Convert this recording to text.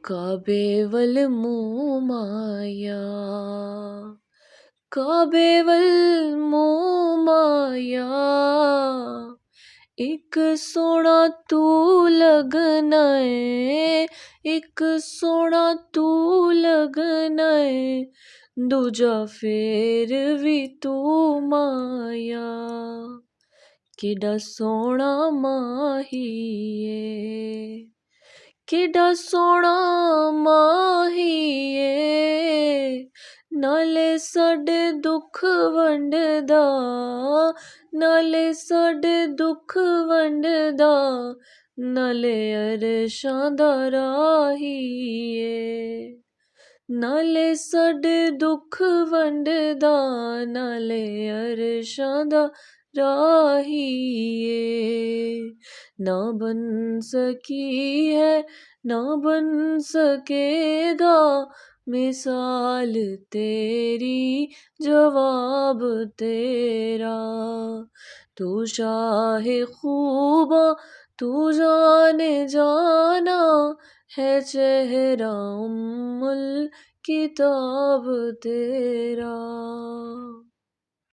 काबे वल मूं माया, काबे वल मूं माया, एक सोना तू लगना है, एक सोना तू लगना है, दूजा फेर भी तू माया। केडा सोना माहीए, केडा सोना माहीए, नाले साडे दुख वंडदा, नाले साडे दुख वंडदा, नाले अरशां दा राहीए। नाले साडे दुख वंडदा, नाले अरशां दा राहीए। ना बन सकी है, ना बन सकेगा, मिसाल तेरी जवाब तेरा। तू शाहे खूबा, तू जाने जाना, है चेहरा उम्मुल किताब तेरा।